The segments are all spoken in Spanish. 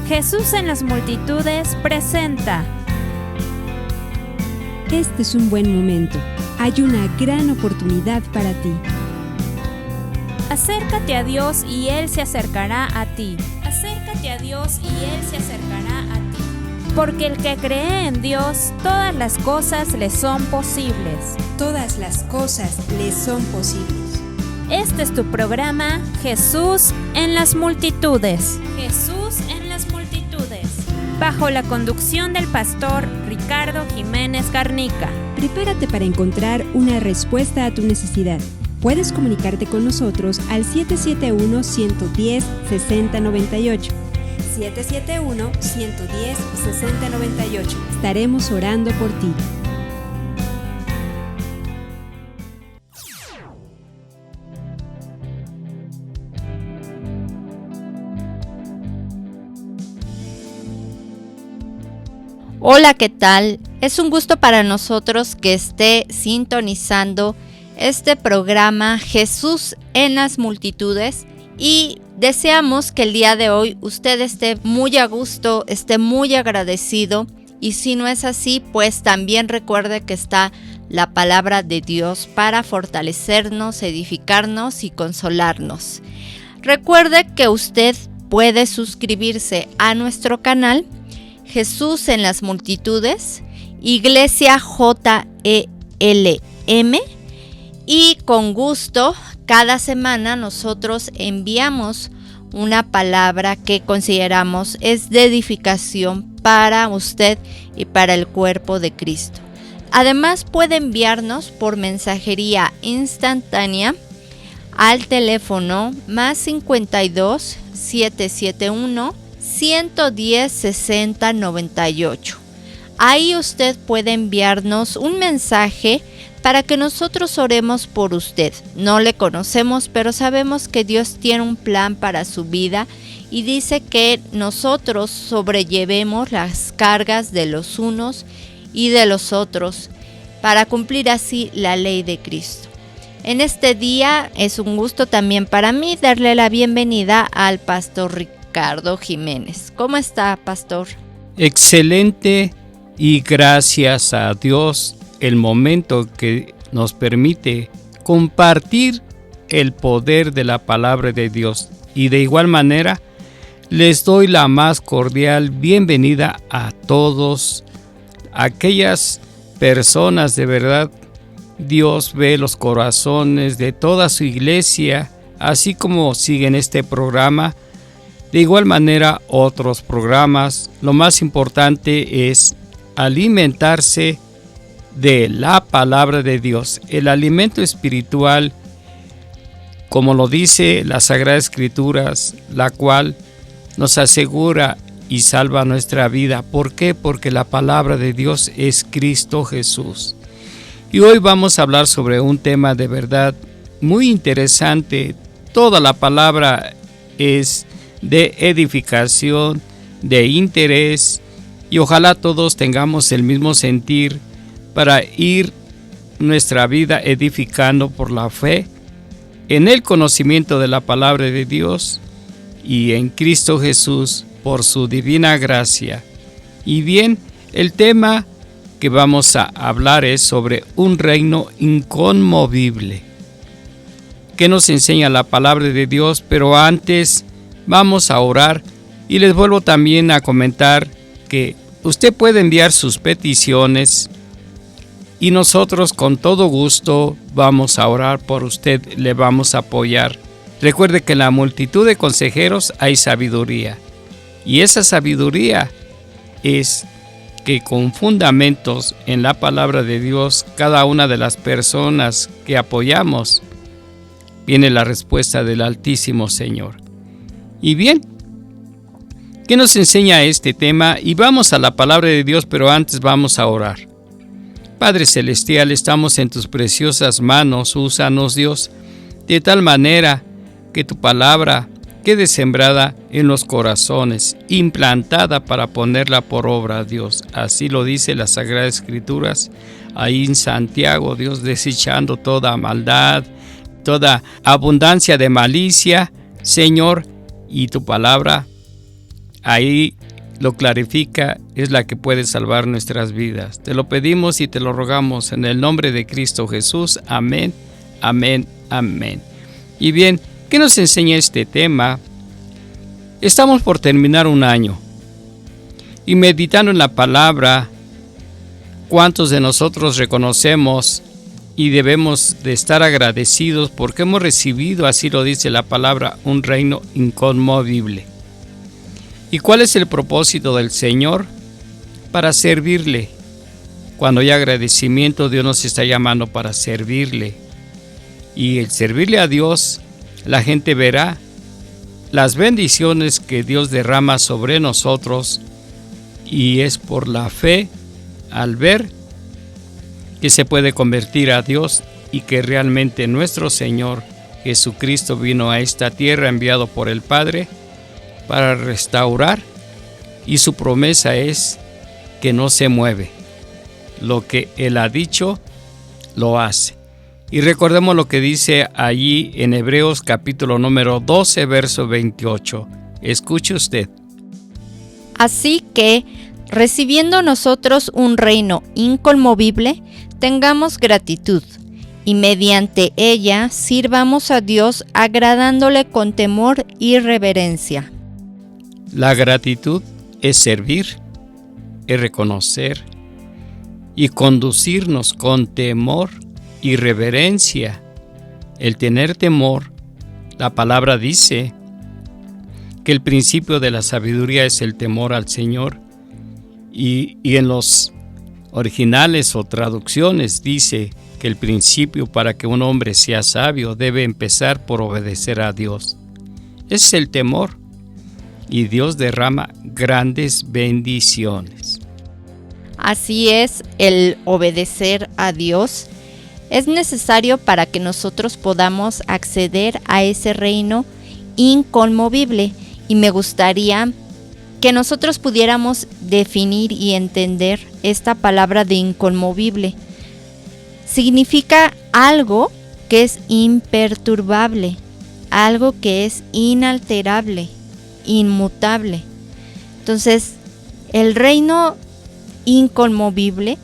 Jesús en las multitudes presenta. Este es un buen momento. Hay una gran oportunidad para ti. Acércate a Dios y Él se acercará a ti. Acércate a Dios y Él se acercará a ti. Porque el que cree en Dios, todas las cosas le son posibles. Todas las cosas le son posibles. Este es tu programa, Jesús en las multitudes. Jesús en las multitudes. Bajo la conducción del pastor Ricardo Jiménez Garnica. Prepárate para encontrar una respuesta a tu necesidad. Puedes comunicarte con nosotros al 771-110-6098. 771-110-6098. Estaremos orando por ti. Hola, ¿qué tal? Es un gusto para nosotros que esté sintonizando este programa Jesús en las multitudes y deseamos que el día de hoy usted esté muy a gusto, esté muy agradecido y si no es así, pues también recuerde que está la palabra de Dios para fortalecernos, edificarnos y consolarnos. Recuerde que usted puede suscribirse a nuestro canal Jesús en las multitudes, Iglesia JELM, y con gusto cada semana nosotros enviamos una palabra que consideramos es de edificación para usted y para el cuerpo de Cristo. Además puede enviarnos por mensajería instantánea al teléfono más 52 771 110 60 98. Ahí usted puede enviarnos un mensaje para que nosotros oremos por usted. No le conocemos, pero sabemos que Dios tiene un plan para su vida y dice que nosotros sobrellevemos las cargas de los unos y de los otros para cumplir así la ley de Cristo. En este día es un gusto también para mí darle la bienvenida al pastor Ricardo Jiménez. ¿Cómo está, pastor? Excelente y gracias a Dios el momento que nos permite compartir el poder de la palabra de Dios. Y de igual manera les doy la más cordial bienvenida a todos aquellas personas de verdad. Dios ve los corazones de toda su iglesia, así como siguen este programa. De igual manera, otros programas. Lo más importante es alimentarse de la palabra de Dios. El alimento espiritual, como lo dice las Sagradas Escrituras, la cual nos asegura y salva nuestra vida. ¿Por qué? Porque la palabra de Dios es Cristo Jesús. Y hoy vamos a hablar sobre un tema de verdad muy interesante. Toda la palabra es de edificación, de interés, y ojalá todos tengamos el mismo sentir para ir nuestra vida edificando por la fe, en el conocimiento de la palabra de Dios y en Cristo Jesús por su divina gracia. Y bien, el tema que vamos a hablar es sobre un reino inconmovible. ¿Qué nos enseña la palabra de Dios? Pero antes vamos a orar y les vuelvo también a comentar que usted puede enviar sus peticiones y nosotros con todo gusto vamos a orar por usted, le vamos a apoyar. Recuerde que en la multitud de consejeros hay sabiduría y esa sabiduría es que con fundamentos en la palabra de Dios, cada una de las personas que apoyamos, viene la respuesta del Altísimo Señor. Y bien, ¿qué nos enseña este tema? Y vamos a la palabra de Dios, pero antes vamos a orar. Padre Celestial, estamos en tus preciosas manos, úsanos Dios, de tal manera que tu palabra quede sembrada en los corazones, implantada para ponerla por obra, Dios. Así lo dice las Sagradas Escrituras, ahí en Santiago, Dios, desechando toda maldad, toda abundancia de malicia, Señor, y tu palabra ahí lo clarifica, es la que puede salvar nuestras vidas. Te lo pedimos y te lo rogamos en el nombre de Cristo Jesús. Amén, amén, amén. Y bien, ¿qué nos enseña este tema? Estamos por terminar un año y meditando en la palabra, ¿cuántos de nosotros reconocemos y debemos de estar agradecidos porque hemos recibido, así lo dice la palabra, un reino inconmovible? ¿Y cuál es el propósito del Señor? Para servirle. Cuando hay agradecimiento, Dios nos está llamando para servirle. Y el servirle a Dios, la gente verá las bendiciones que Dios derrama sobre nosotros, y es por la fe al ver que se puede convertir a Dios y que realmente nuestro Señor Jesucristo vino a esta tierra enviado por el Padre para restaurar, y su promesa es que no se mueve. Lo que Él ha dicho, lo hace. Y recordemos lo que dice allí en Hebreos capítulo número 12, verso 28. Escuche usted. Así que, recibiendo nosotros un reino inconmovible, tengamos gratitud, y mediante ella sirvamos a Dios agradándole con temor y reverencia. La gratitud es servir, es reconocer y conducirnos con temor y reverencia. El tener temor, la palabra dice que el principio de la sabiduría es el temor al Señor, y en los originales o traducciones dice que el principio para que un hombre sea sabio debe empezar por obedecer a Dios. Ese es el temor, y Dios derrama grandes bendiciones. Así es, el obedecer a Dios es necesario para que nosotros podamos acceder a ese reino inconmovible, y me gustaría que nosotros pudiéramos definir y entender esta palabra de inconmovible. Significa algo que es imperturbable, algo que es inalterable, inmutable. Entonces, el reino inconmovible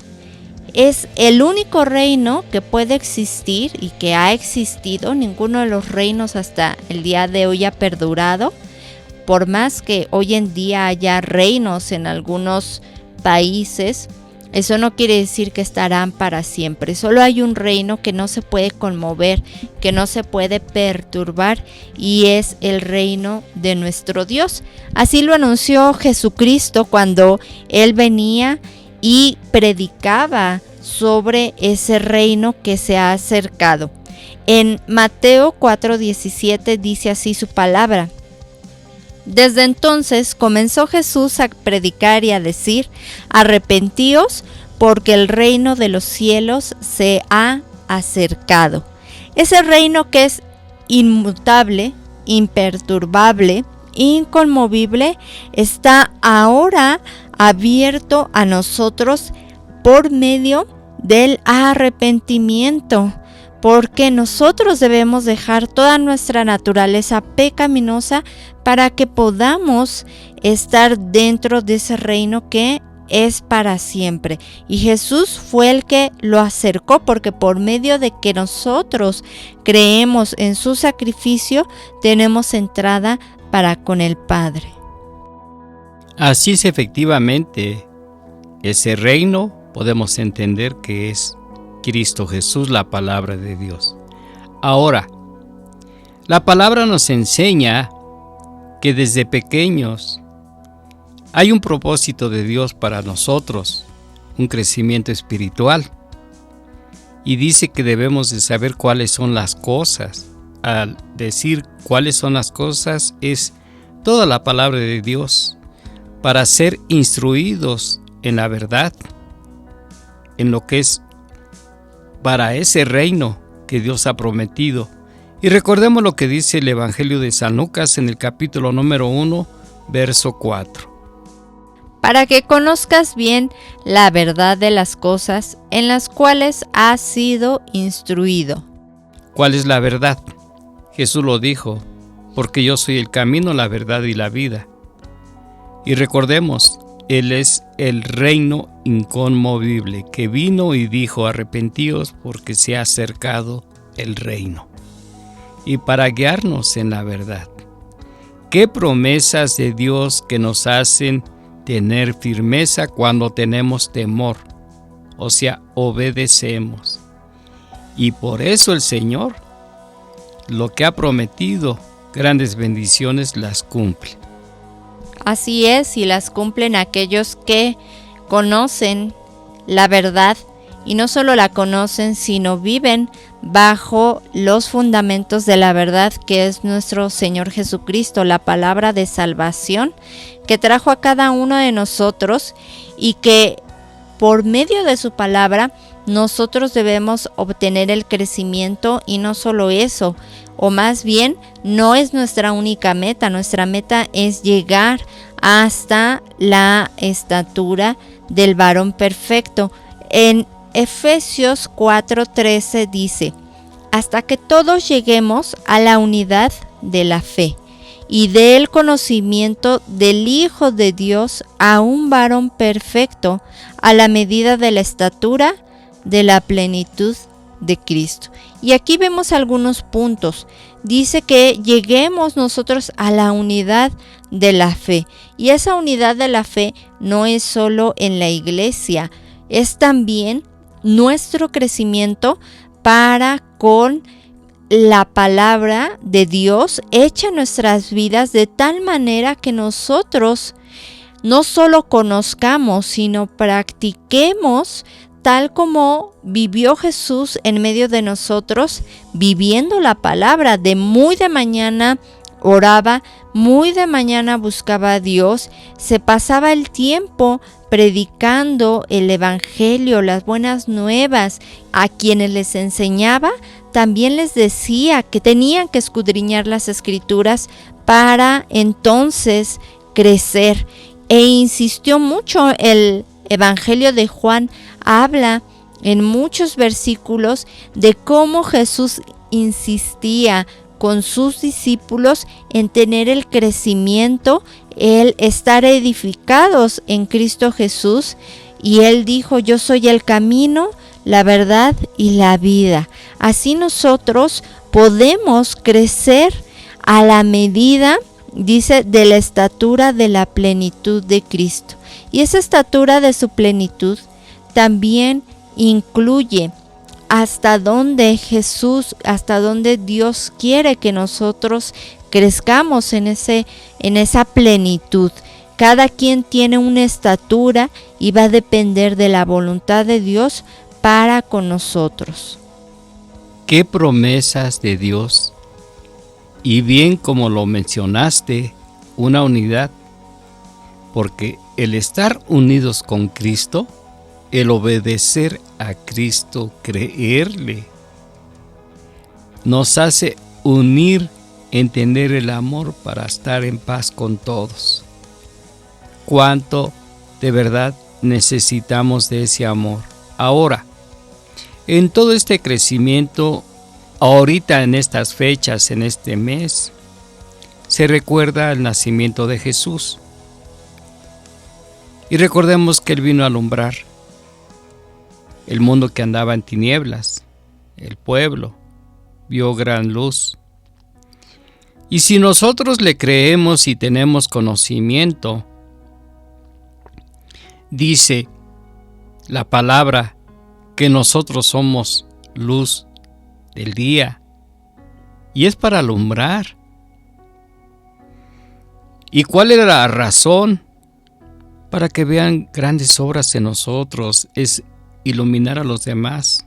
es el único reino que puede existir y que ha existido. Ninguno de los reinos hasta el día de hoy ha perdurado. Por más que hoy en día haya reinos en algunos países, eso no quiere decir que estarán para siempre. Solo hay un reino que no se puede conmover, que no se puede perturbar, y es el reino de nuestro Dios. Así lo anunció Jesucristo cuando Él venía y predicaba sobre ese reino que se ha acercado. En Mateo 4:17 dice así su palabra. Desde entonces comenzó Jesús a predicar y a decir: arrepentíos, porque el reino de los cielos se ha acercado. Ese reino que es inmutable, imperturbable, inconmovible, está ahora abierto a nosotros por medio del arrepentimiento, porque nosotros debemos dejar toda nuestra naturaleza pecaminosa para que podamos estar dentro de ese reino que es para siempre. Y Jesús fue el que lo acercó, porque por medio de que nosotros creemos en su sacrificio, tenemos entrada para con el Padre. Así es, efectivamente, ese reino podemos entender que es Cristo Jesús, la palabra de Dios. Ahora, la palabra nos enseña que desde pequeños hay un propósito de Dios para nosotros, un crecimiento espiritual. Y dice que debemos de saber cuáles son las cosas. Al decir cuáles son las cosas, es toda la palabra de Dios para ser instruidos en la verdad, en lo que es para ese reino que Dios ha prometido. Y recordemos lo que dice el Evangelio de San Lucas en el capítulo número 1, verso 4. Para que conozcas bien la verdad de las cosas en las cuales has sido instruido. ¿Cuál es la verdad? Jesús lo dijo: porque yo soy el camino, la verdad y la vida. Y recordemos, Él es el reino inconmovible, que vino y dijo: arrepentíos porque se ha acercado el reino. Y para guiarnos en la verdad. ¿Qué promesas de Dios que nos hacen tener firmeza cuando tenemos temor? O sea, obedecemos. Y por eso el Señor, lo que ha prometido, grandes bendiciones, las cumple. Así es, y las cumplen aquellos que conocen la verdad, y no solo la conocen, sino viven bajo los fundamentos de la verdad, que es nuestro Señor Jesucristo, la palabra de salvación que trajo a cada uno de nosotros, y que por medio de su palabra nosotros debemos obtener el crecimiento. Y no solo eso, o más bien no es nuestra única meta. Nuestra meta es llegar hasta la estatura del varón perfecto. En Efesios 4:13 dice: hasta que todos lleguemos a la unidad de la fe y del conocimiento del Hijo de Dios, a un varón perfecto, a la medida de la estatura de la plenitud de Cristo. Y aquí vemos algunos puntos. Dice que lleguemos nosotros a la unidad de la fe. Y esa unidad de la fe no es solo en la iglesia, es también nuestro crecimiento para con la palabra de Dios hecha en nuestras vidas, de tal manera que nosotros no solo conozcamos, sino practiquemos tal como vivió Jesús en medio de nosotros, viviendo la palabra. De muy de mañana oraba, muy de mañana buscaba a Dios, se pasaba el tiempo predicando el evangelio, las buenas nuevas. A quienes les enseñaba, también les decía que tenían que escudriñar las escrituras para entonces crecer. E insistió mucho. El evangelio de Juan habla en muchos versículos de cómo Jesús insistía con sus discípulos en tener el crecimiento, el estar edificados en Cristo Jesús. Y él dijo: yo soy el camino, la verdad y la vida. Así nosotros podemos crecer a la medida, dice, de la estatura de la plenitud de Cristo. Y esa estatura de su plenitud también incluye hasta dónde Dios quiere que nosotros crezcamos en esa plenitud. Cada quien tiene una estatura y va a depender de la voluntad de Dios para con nosotros. ¿Qué promesas de Dios? Y bien, como lo mencionaste, una unidad, porque el estar unidos con Cristo, el obedecer a Cristo, creerle, nos hace unir, entender el amor para estar en paz con todos. Cuánto de verdad necesitamos de ese amor. Ahora, en todo este crecimiento, ahorita en estas fechas, en este mes, se recuerda el nacimiento de Jesús. Y recordemos que Él vino a alumbrar el mundo que andaba en tinieblas. El pueblo vio gran luz. Y si nosotros le creemos y tenemos conocimiento, dice la palabra que nosotros somos luz del día, y es para alumbrar. ¿Y cuál era la razón? Para que vean grandes obras en nosotros, es iluminar a los demás.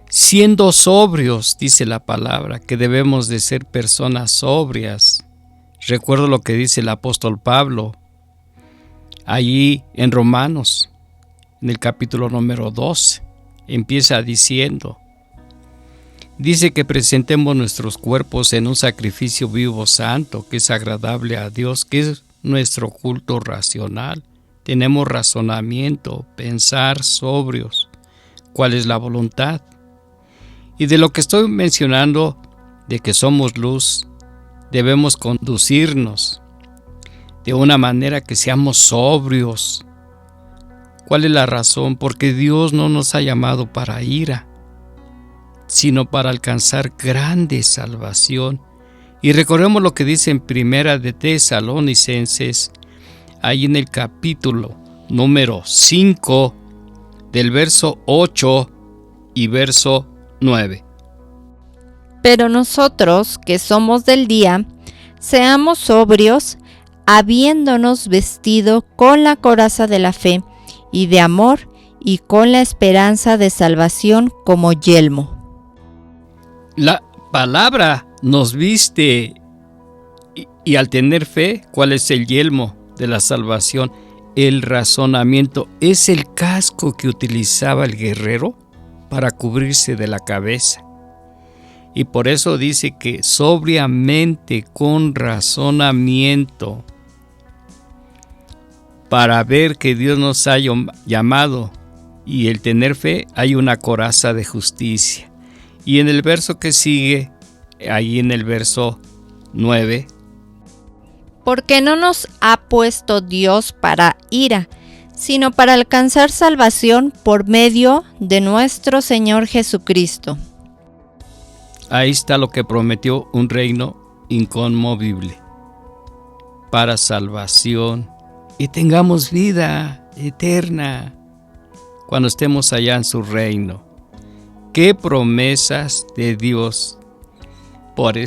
Siendo sobrios, dice la palabra, que debemos de ser personas sobrias. Recuerdo lo que dice el apóstol Pablo, allí en Romanos, en el capítulo número 12, empieza diciendo, dice que presentemos nuestros cuerpos en un sacrificio vivo santo, que es agradable a Dios, que es nuestro culto racional. Tenemos razonamiento, pensar sobrios, cuál es la voluntad. Y de lo que estoy mencionando, de que somos luz, debemos conducirnos de una manera que seamos sobrios. ¿Cuál es la razón? Porque Dios no nos ha llamado para ira, sino para alcanzar grande salvación. Y recordemos lo que dice en Primera de Tesalonicenses, ahí en el capítulo número 5, del verso 8 y verso 9. Pero nosotros, que somos del día, seamos sobrios, habiéndonos vestido con la coraza de la fe y de amor, y con la esperanza de salvación como yelmo. La palabra nos viste y al tener fe, ¿cuál es el yelmo de la salvación? El razonamiento es el casco que utilizaba el guerrero para cubrirse de la cabeza. Y por eso dice que sobriamente, con razonamiento, para ver que Dios nos ha llamado, y el tener fe, hay una coraza de justicia. Y en el verso que sigue, ahí en el verso 9, porque no nos ha puesto Dios para ira, sino para alcanzar salvación por medio de nuestro Señor Jesucristo. Ahí está lo que prometió, un reino inconmovible para salvación y tengamos vida eterna cuando estemos allá en su reino. ¡Qué promesas de Dios! Por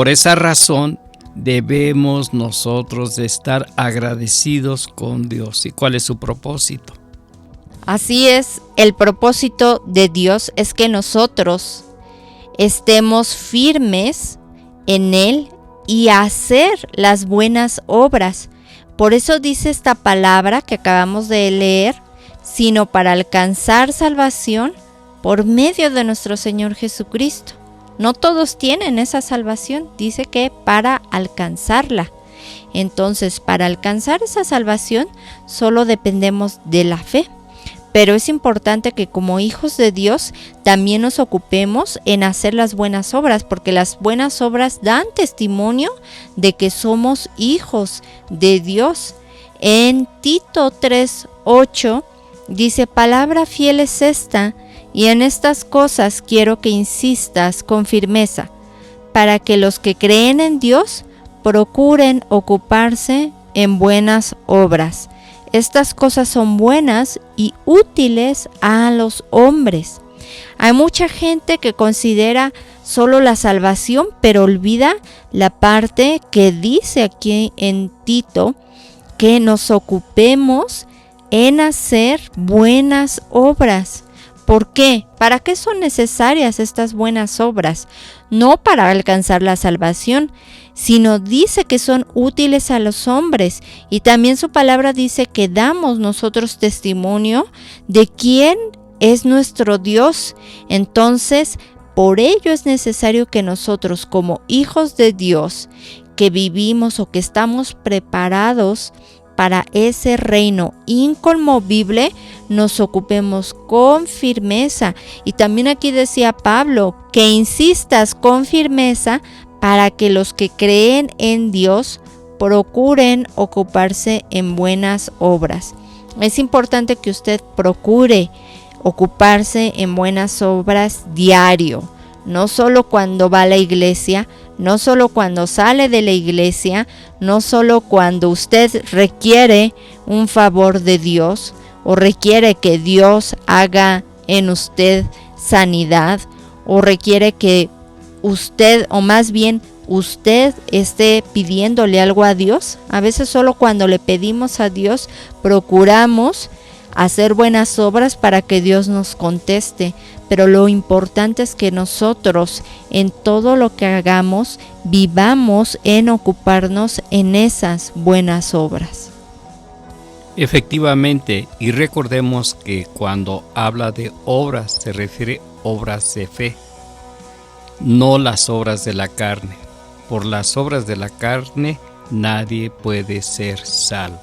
esa razón debemos nosotros de estar agradecidos con Dios. ¿Y cuál es su propósito? Así es, el propósito de Dios es que nosotros estemos firmes en Él y hacer las buenas obras. Por eso dice esta palabra que acabamos de leer, sino para alcanzar salvación por medio de nuestro Señor Jesucristo. No todos tienen esa salvación, dice que para alcanzarla. Entonces, para alcanzar esa salvación, solo dependemos de la fe. Pero es importante que como hijos de Dios también nos ocupemos en hacer las buenas obras, porque las buenas obras dan testimonio de que somos hijos de Dios. En Tito 3:8 dice, palabra fiel es esta, y en estas cosas quiero que insistas con firmeza, para que los que creen en Dios procuren ocuparse en buenas obras. Estas cosas son buenas y útiles a los hombres. Hay mucha gente que considera solo la salvación, pero olvida la parte que dice aquí en Tito, que nos ocupemos en hacer buenas obras. ¿Por qué? ¿Para qué son necesarias estas buenas obras? No para alcanzar la salvación, sino dice que son útiles a los hombres. Y también su palabra dice que damos nosotros testimonio de quién es nuestro Dios. Entonces, por ello es necesario que nosotros, como hijos de Dios, que vivimos o que estamos preparados para ese reino inconmovible, nos ocupemos con firmeza. Y también aquí decía Pablo, que insistas con firmeza para que los que creen en Dios procuren ocuparse en buenas obras. Es importante que usted procure ocuparse en buenas obras diario, no solo cuando va a la iglesia, no solo cuando sale de la iglesia, no solo cuando usted requiere un favor de Dios o requiere que Dios haga en usted sanidad o requiere que usted, o más bien usted, esté pidiéndole algo a Dios. A veces solo cuando le pedimos a Dios procuramos hacer buenas obras para que Dios nos conteste, pero lo importante es que nosotros en todo lo que hagamos vivamos en ocuparnos en esas buenas obras. Efectivamente, y recordemos que cuando habla de obras se refiere a obras de fe, no las obras de la carne. Por las obras de la carne nadie puede ser salvo.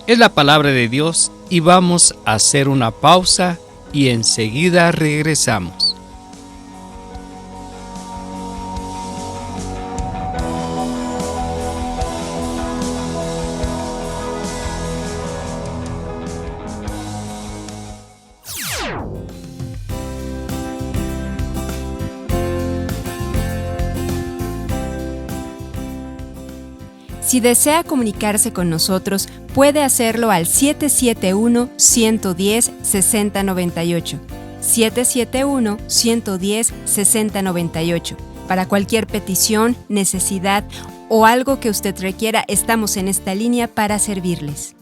Es la palabra de Dios y vamos a hacer una pausa y enseguida regresamos. Si desea comunicarse con nosotros, puede hacerlo al 771-110-6098. 771-110-6098. Para cualquier petición, necesidad o algo que usted requiera, estamos en esta línea para servirles.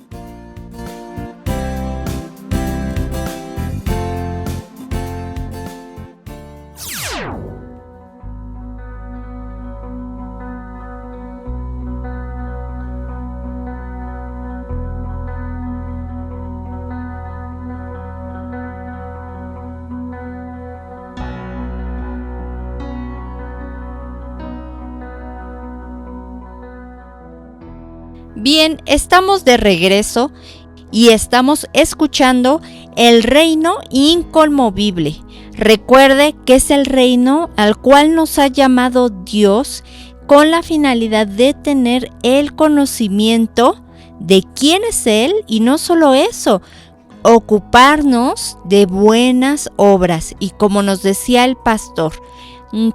Bien, estamos de regreso y estamos escuchando el reino inconmovible. Recuerde que es el reino al cual nos ha llamado Dios con la finalidad de tener el conocimiento de quién es Él y no solo eso, ocuparnos de buenas obras. Y como nos decía el pastor,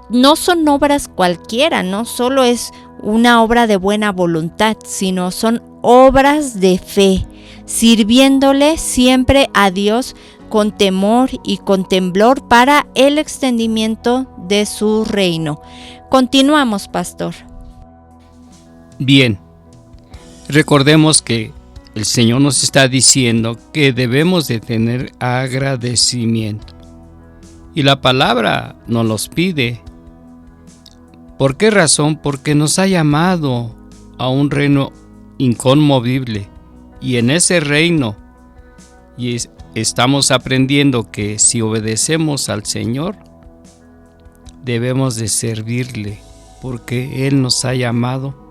no son obras cualquiera, no solo es una obra de buena voluntad, sino son obras de fe, sirviéndole siempre a Dios con temor y con temblor para el extendimiento de su reino. Continuamos, pastor. Bien, recordemos que el Señor nos está diciendo que debemos de tener agradecimiento. Y la palabra nos los pide. ¿Por qué razón? Porque nos ha llamado a un reino inconmovible. Y en ese reino estamos aprendiendo que si obedecemos al Señor, debemos de servirle, porque Él nos ha llamado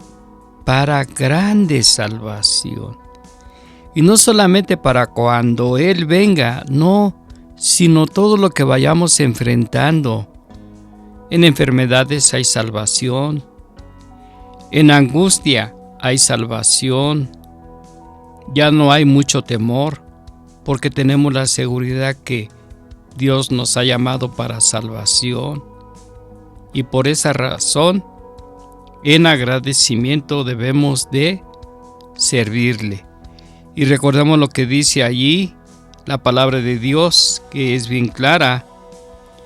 para grande salvación. Y no solamente para cuando Él venga, no, sino todo lo que vayamos enfrentando. En enfermedades hay salvación, en angustia hay salvación, ya no hay mucho temor, porque tenemos la seguridad que Dios nos ha llamado para salvación. Y por esa razón, en agradecimiento debemos de servirle. Y recordemos lo que dice allí, la palabra de Dios, que es bien clara.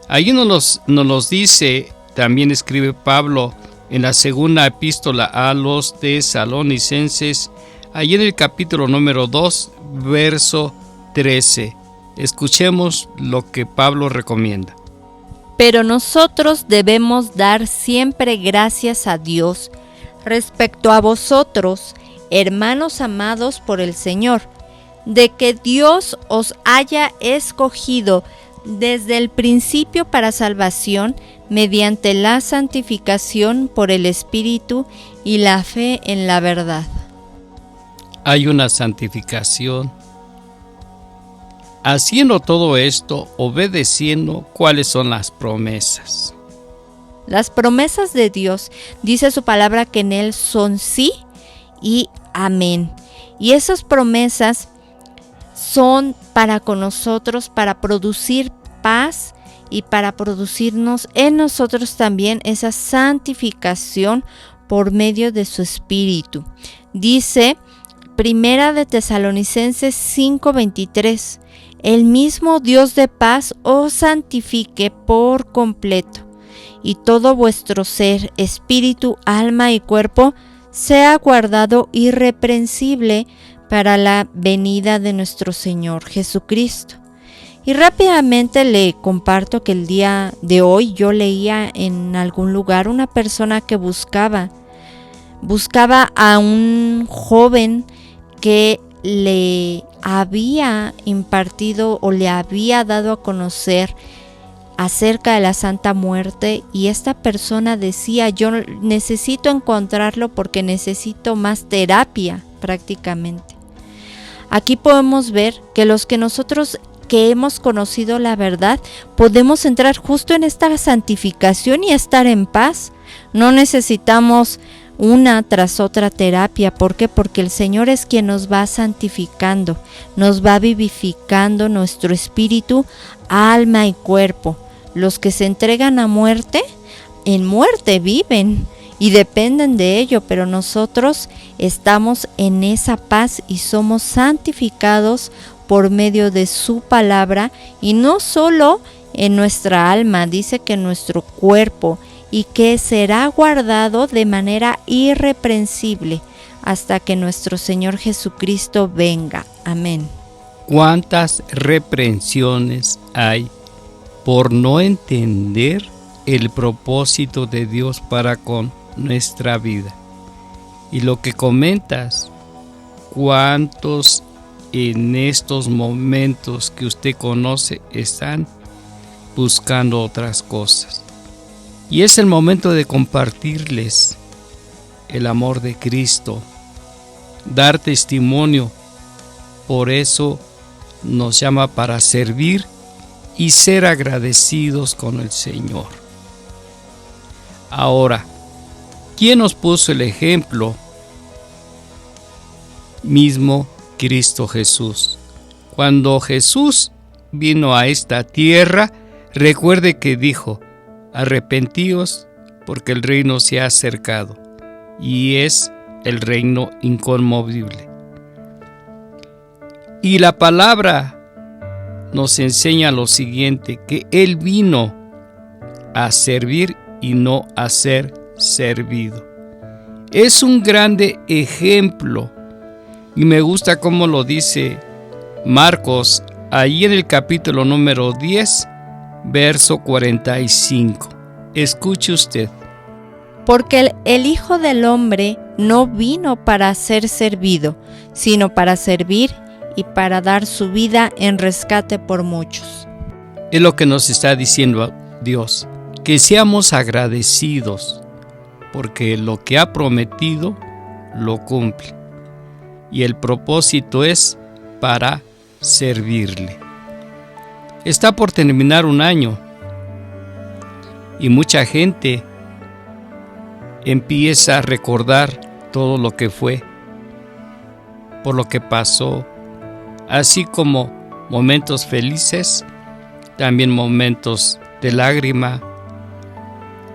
Allí nos los dice, también escribe Pablo en la segunda epístola a los tesalonicenses, allí en el capítulo número 2, verso 13. Escuchemos lo que Pablo recomienda. Pero nosotros debemos dar siempre gracias a Dios respecto a vosotros, hermanos amados por el Señor, de que Dios os haya escogido desde el principio para salvación mediante la santificación por el Espíritu y la fe en la verdad. Hay una santificación. Haciendo todo esto, obedeciendo, ¿cuáles son las promesas? Las promesas de Dios, dice su palabra que en Él son sí y amén. Y esas promesas son para con nosotros, para producir paz y para producirnos en nosotros también esa santificación por medio de su Espíritu. Dice Primera de Tesalonicenses 5:23, el mismo Dios de paz os santifique por completo, y todo vuestro ser, espíritu, alma y cuerpo sea guardado irreprensible para la venida de nuestro Señor Jesucristo. Y rápidamente le comparto que el día de hoy yo leía en algún lugar una persona que buscaba a un joven que le había impartido o le había dado a conocer acerca de la Santa Muerte, y esta persona decía: yo necesito encontrarlo porque necesito más terapia prácticamente. Aquí podemos ver que los que nosotros que hemos conocido la verdad podemos entrar justo en esta santificación y estar en paz. No necesitamos una tras otra terapia. ¿Por qué? Porque el Señor es quien nos va santificando, nos va vivificando nuestro espíritu, alma y cuerpo. Los que se entregan a muerte, en muerte viven. y dependen de ello, pero nosotros estamos en esa paz y somos santificados por medio de su palabra, y no solo en nuestra alma, dice que en nuestro cuerpo, y que será guardado de manera irreprensible hasta que nuestro Señor Jesucristo venga. Amén. ¿Cuántas reprensiones hay por no entender el propósito de Dios para con nuestra vida? Y lo que comentas, ¿cuántos en estos momentos que usted conoce están buscando otras cosas? Y es el momento de compartirles el amor de Cristo, dar testimonio. Por eso nos llama para servir y ser agradecidos con el Señor. Ahora, ¿quién nos puso el ejemplo? Mismo Cristo Jesús. Cuando Jesús vino a esta tierra, recuerde que dijo: arrepentíos porque el reino se ha acercado, y es el reino inconmovible. Y la palabra nos enseña lo siguiente, que Él vino a servir y no a ser servido. Es un grande ejemplo, y me gusta cómo lo dice Marcos, ahí en el capítulo número 10, verso 45. Escuche usted. Porque el Hijo del Hombre no vino para ser servido, sino para servir y para dar su vida en rescate por muchos. Es lo que nos está diciendo Dios, que seamos agradecidos, porque lo que ha prometido lo cumple. Y el propósito es para servirle. Está por terminar un año y mucha gente empieza a recordar todo lo que fue, por lo que pasó, así como momentos felices, también momentos de lágrima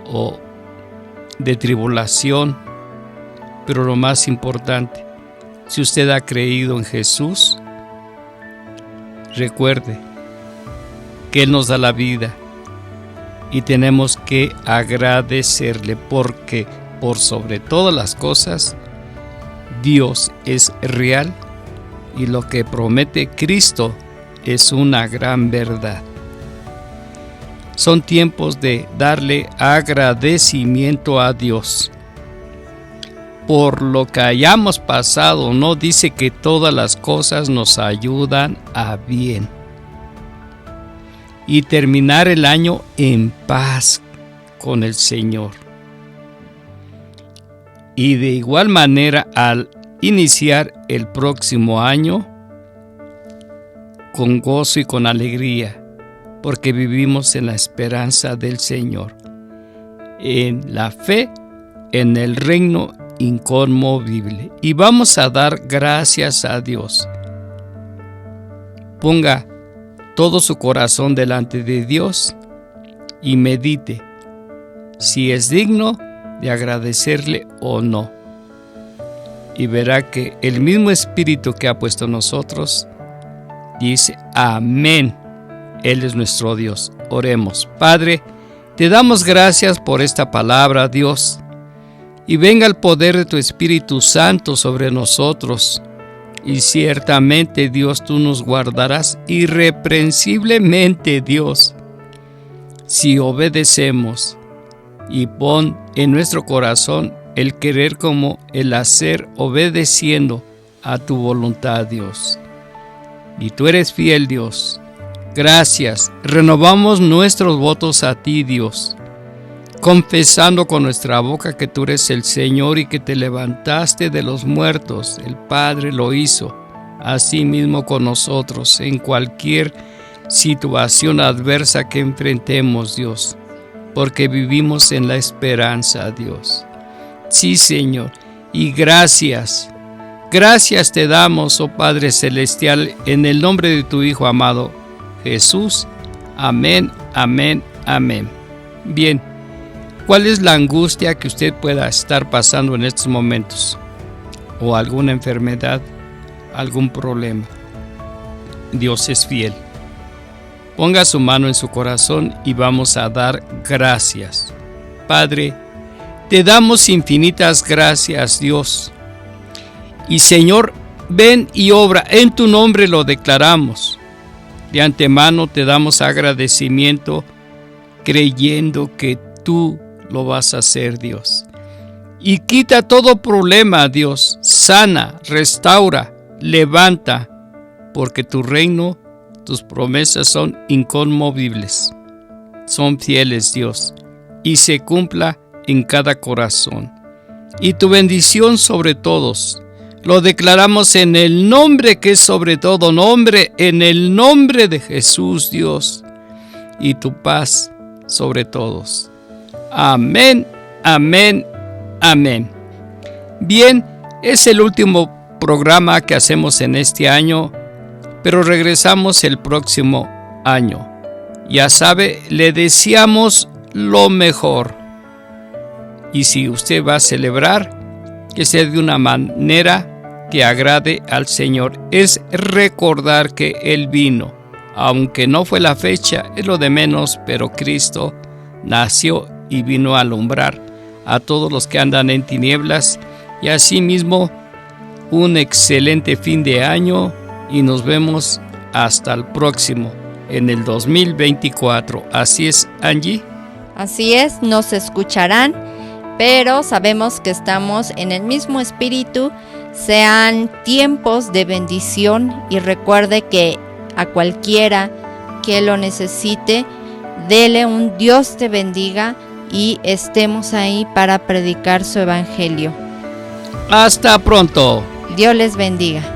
o de tribulación. Pero lo más importante, si usted ha creído en Jesús, recuerde que Él nos da la vida y tenemos que agradecerle, porque por sobre todas las cosas Dios es real y lo que promete Cristo es una gran verdad. Son tiempos de darle agradecimiento a Dios por lo que hayamos pasado. No dice que todas las cosas nos ayudan a bien, y terminar el año en paz con el Señor. Y de igual manera, al iniciar el próximo año con gozo y con alegría, porque vivimos en la esperanza del Señor, en la fe, en el reino inconmovible. Y vamos a dar gracias a Dios. Ponga todo su corazón delante de Dios y medite si es digno de agradecerle o no. Y verá que el mismo Espíritu que ha puesto en nosotros dice: amén. Él es nuestro Dios. Oremos. Padre, te damos gracias por esta palabra, Dios, y venga el poder de tu Espíritu Santo sobre nosotros. Y ciertamente, Dios, tú nos guardarás irreprensiblemente, Dios, si obedecemos. Y pon en nuestro corazón el querer como el hacer, obedeciendo a tu voluntad, Dios. Y tú eres fiel, Dios. Gracias. Renovamos nuestros votos a ti, Dios, confesando con nuestra boca que tú eres el Señor y que te levantaste de los muertos. El Padre lo hizo, así mismo con nosotros, en cualquier situación adversa que enfrentemos, Dios, porque vivimos en la esperanza, Dios. Sí, Señor, y gracias. Gracias te damos, oh Padre Celestial, en el nombre de tu Hijo amado, Jesús. Amén, amén, amén. Bien. ¿Cuál es la angustia que usted pueda estar pasando en estos momentos? ¿O alguna enfermedad, algún problema? Dios es fiel. Ponga su mano en su corazón y vamos a dar gracias. Padre, te damos infinitas gracias, Dios. Y Señor, ven y obra, en tu nombre lo declaramos. De antemano te damos agradecimiento, creyendo que tú lo vas a hacer, Dios. Y quita todo problema, Dios. Sana, restaura, levanta, porque tu reino, tus promesas son inconmovibles. Son fieles, Dios, y se cumpla en cada corazón. Y tu bendición sobre todos. Lo declaramos en el nombre que es sobre todo nombre, en el nombre de Jesús, Dios. Y tu paz sobre todos. Amén, amén, amén. Bien, es el último programa que hacemos en este año, pero regresamos el próximo año. Ya sabe, le deseamos lo mejor. Y si usted va a celebrar, que sea de una manera que agrade al Señor. Es recordar que Él vino. Aunque no fue la fecha, es lo de menos, pero Cristo nació y vino a alumbrar a todos los que andan en tinieblas. Y asimismo, un excelente fin de año y nos vemos hasta el próximo, en el 2024. Así es, Angie. Así es, nos escucharán, pero sabemos que estamos en el mismo espíritu. Sean tiempos de bendición y recuerde que a cualquiera que lo necesite, dele un Dios te bendiga y estemos ahí para predicar su evangelio. Hasta pronto. Dios les bendiga.